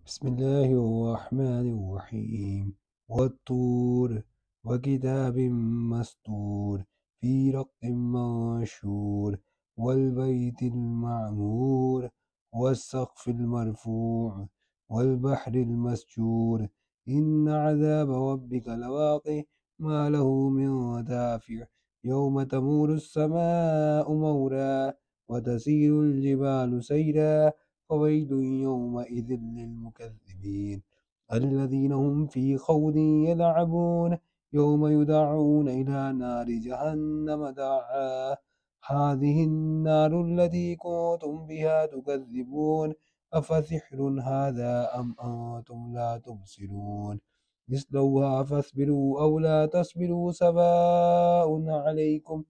بسم الله الرحمن الرحيم والطور وكتاب مسطور في رق منشور والبيت المعمور والسقف المرفوع والبحر المسجور إن عذاب ربك لواقع ما له من دافع يوم تمور السماء مورا وتسير الجبال سيرا فويل يومئذ للمكذبين الذين هم في خوض يلعبون يوم يدعون إلى نار جهنم دعا هذه النار التي كنتم بها تكذبون أفسحر هذا أم أنتم لا تبصرون اصلوها فاصبروا أو لا تصبروا سواء عليكم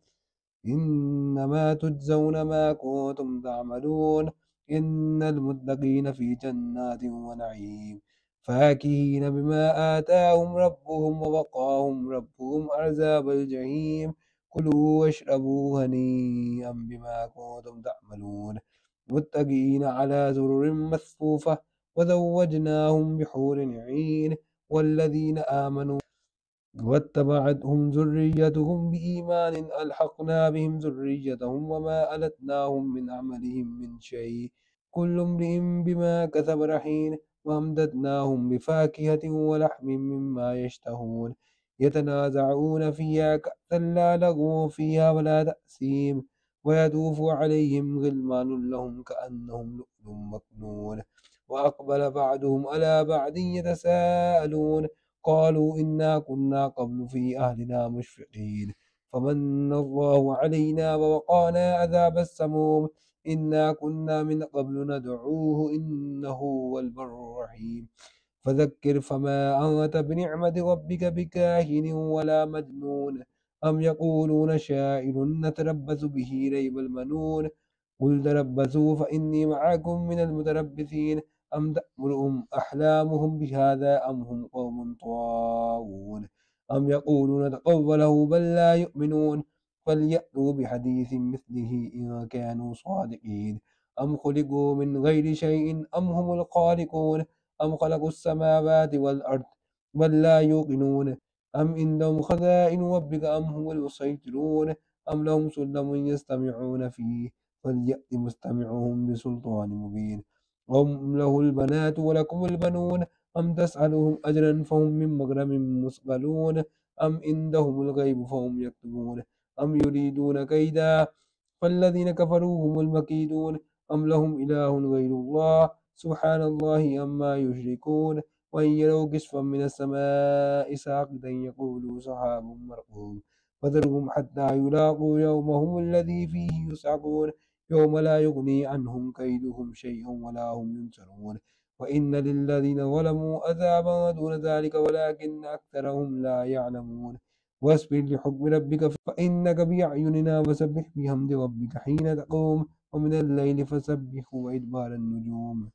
إنما تجزون ما كنتم تعملون إن المتقين في جنات ونعيم فاكهين بما آتاهم ربهم ووقاهم ربهم عذاب الجحيم كلوا واشربوا هنيئا بما كنتم تعملون متكئين على سرر مصفوفة وزوجناهم بحور عين والذين آمنوا واتبعتهم ذريتهم بإيمان ألحقنا بهم ذريتهم وما ألتناهم من عملهم من شيء كل امرئ بما كسب رهين وأمددناهم بفاكهة ولحم مما يشتهون يتنازعون فيها كأسا لا لغو فيها ولا تأثيم ويطوف عليهم غلمان لهم كأنهم لؤلؤ مكنون وأقبل بعضهم على بعض يتساءلون قالوا إنا كنا قبل في أهلنا مشفقين فمن الله علينا ووقانا عذاب السموم إنا كنا من قبل ندعوه إنه هو البر الرحيم فذكر فما أنت بنعمة ربك بكاهن ولا مجنون أم يقولون شاعر نتربص به ريب المنون قل تربصوا فإني معكم من المتربصين أم تأمرهم أحلامهم بهذا أم هم قوم طاغون أم يقولون تقوله بل لا يؤمنون فليأتوا بحديث مثله إن كانوا صادقين أم خلقوا من غير شيء أم هم الخالقون أم خلقوا السماوات والأرض بل لا يوقنون أم عندهم خزائن ربك أم هم المسيطرون أم لهم سلم يستمعون فيه فليأت مستمعهم بسلطان مبين أم له البنات ولكم البنون أم تسألهم أجرا فهم من مغرم مثقلون أم عندهم الغيب فهم يكتبون أم يريدون كيدا فالذين كفروا هم المكيدون أم لهم إله غير الله سبحان الله عما يشركون وإن يروا كسفا من السماء ساقطا يقولوا سحاب مرقوم فذرهم حتى يلاقوا يومهم الذي فيه يصعقون يوم لا يغني عنهم كيدهم شيئا ولا هم ينصرون وإن للذين ظلموا عذابا دون ذلك ولكن أكثرهم لا يعلمون واصبر لحكم ربك فإنك بأعيننا وسبح بحمد ربك حين تقوم ومن الليل فسبح وإدبار النجوم